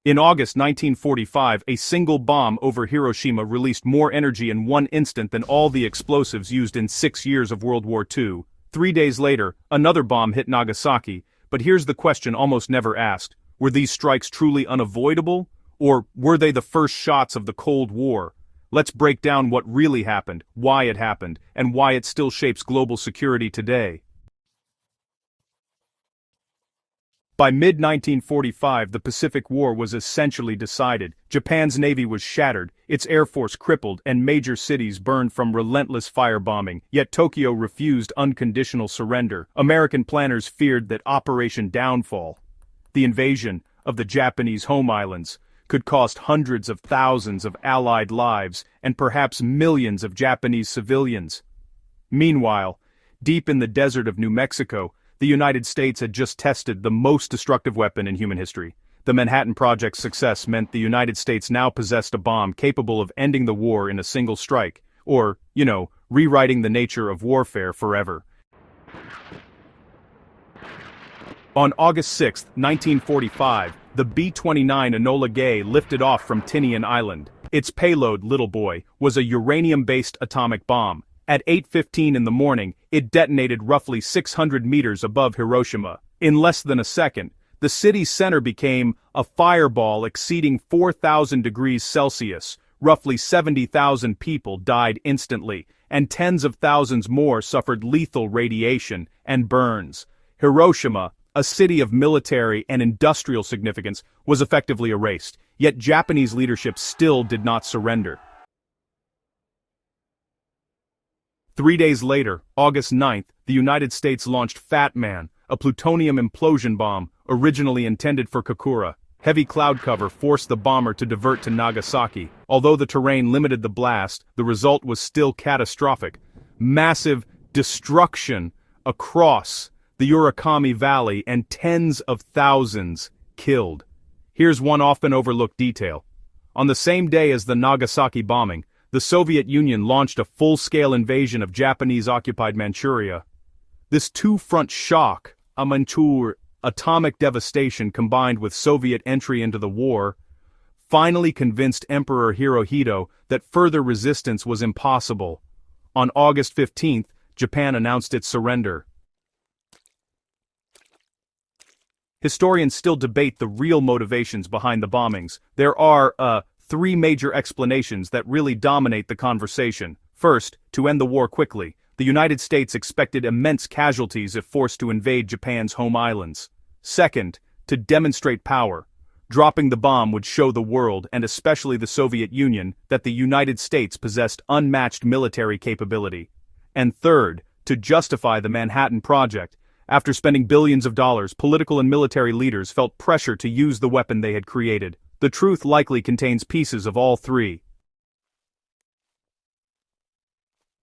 In August 1945, a single bomb over Hiroshima released more energy in one instant than all the explosives used in 6 years of World War II. 3 days later, another bomb hit Nagasaki, but here's the question almost never asked. Were these strikes truly unavoidable? Or were they the first shots of the Cold War? Let's break down what really happened, why it happened, and why it still shapes global security today. By mid-1945, the Pacific War was essentially decided. Japan's navy was shattered, its air force crippled, and major cities burned from relentless firebombing. Yet Tokyo refused unconditional surrender. American planners feared that Operation Downfall, the invasion of the Japanese home islands, could cost hundreds of thousands of Allied lives and perhaps millions of Japanese civilians. Meanwhile, deep in the desert of New Mexico, the United States had just tested the most destructive weapon in human history. The Manhattan Project's success meant the United States now possessed a bomb capable of ending the war in a single strike, or, rewriting the nature of warfare forever. On August 6, 1945, the B-29 Enola Gay lifted off from Tinian Island. Its payload, Little Boy, was a uranium-based atomic bomb. At 8:15 in the morning, it detonated roughly 600 meters above Hiroshima. In less than a second, the city's center became a fireball exceeding 4,000 degrees Celsius. Roughly 70,000 people died instantly, and tens of thousands more suffered lethal radiation and burns. Hiroshima, a city of military and industrial significance, was effectively erased, yet Japanese leadership still did not surrender. 3 days later, August 9th, the United States launched Fat Man, a plutonium implosion bomb, originally intended for Kokura. Heavy cloud cover forced the bomber to divert to Nagasaki. Although the terrain limited the blast, the result was still catastrophic. Massive destruction across the Urakami Valley and tens of thousands killed. Here's one often overlooked detail. On the same day as the Nagasaki bombing, the Soviet Union launched a full-scale invasion of Japanese-occupied Manchuria. This two-front shock, a Manchur atomic devastation combined with Soviet entry into the war, finally convinced Emperor Hirohito that further resistance was impossible. On August 15th, Japan announced its surrender. Historians still debate the real motivations behind the bombings. There are, three major explanations that really dominate the conversation. First, to end the war quickly. The United States expected immense casualties if forced to invade Japan's home islands. Second, to demonstrate power. Dropping the bomb would show the world, and especially the Soviet Union, that the United States possessed unmatched military capability. And third, to justify the Manhattan Project. After spending billions of dollars, political and military leaders felt pressure to use the weapon they had created. The truth likely contains pieces of all three.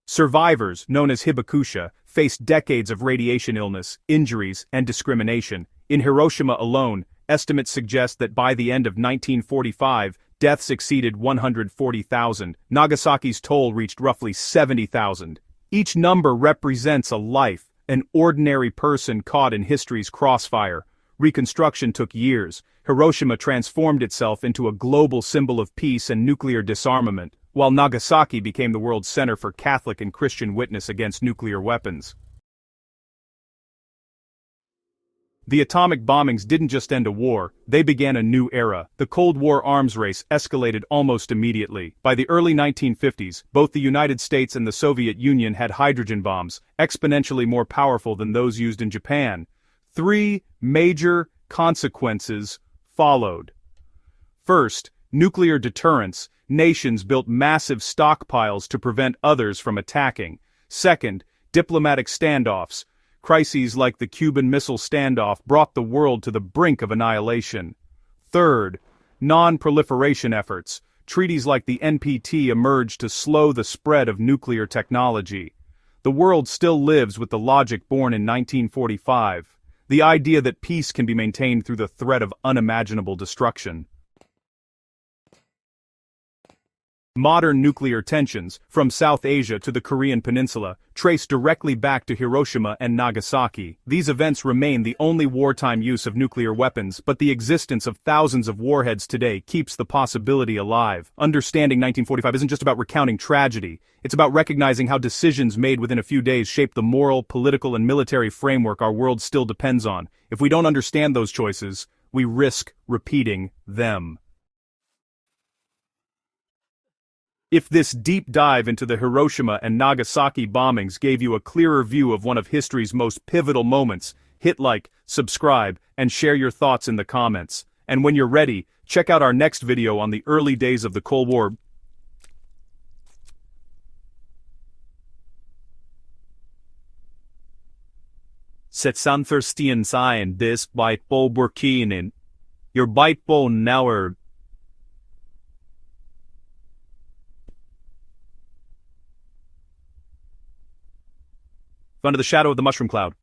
Survivors, known as hibakusha, faced decades of radiation illness, injuries, and discrimination. In Hiroshima alone, estimates suggest that by the end of 1945, deaths exceeded 140,000. Nagasaki's toll reached roughly 70,000. Each number represents a life, an ordinary person caught in history's crossfire. Reconstruction took years. Hiroshima transformed itself into a global symbol of peace and nuclear disarmament, while Nagasaki became the world's center for Catholic and Christian witness against nuclear weapons. The atomic bombings didn't just end a war, they began a new era. The Cold War arms race escalated almost immediately. By the early 1950s, both the United States and the Soviet Union had hydrogen bombs, exponentially more powerful than those used in Japan. 3 major consequences followed. First, nuclear deterrence. Nations built massive stockpiles to prevent others from attacking. Second, diplomatic standoffs. Crises like the Cuban Missile Standoff brought the world to the brink of annihilation. Third, non-proliferation efforts. Treaties like the NPT emerged to slow the spread of nuclear technology. The world still lives with the logic born in 1945. The idea that peace can be maintained through the threat of unimaginable destruction. Modern nuclear tensions, from South Asia to the Korean Peninsula, trace directly back to Hiroshima and Nagasaki. These events remain the only wartime use of nuclear weapons, but the existence of thousands of warheads today keeps the possibility alive. Understanding 1945 isn't just about recounting tragedy, it's about recognizing how decisions made within a few days shape the moral, political, and military framework our world still depends on. If we don't understand those choices, we risk repeating them. If this deep dive into the Hiroshima and Nagasaki bombings gave you a clearer view of one of history's most pivotal moments, hit like, subscribe, and share your thoughts in the comments. And when you're ready, check out our next video on the early days of the Cold War. Setsanthurstien sign this byte bo burkinin. Your byte bo now under the shadow of the mushroom cloud.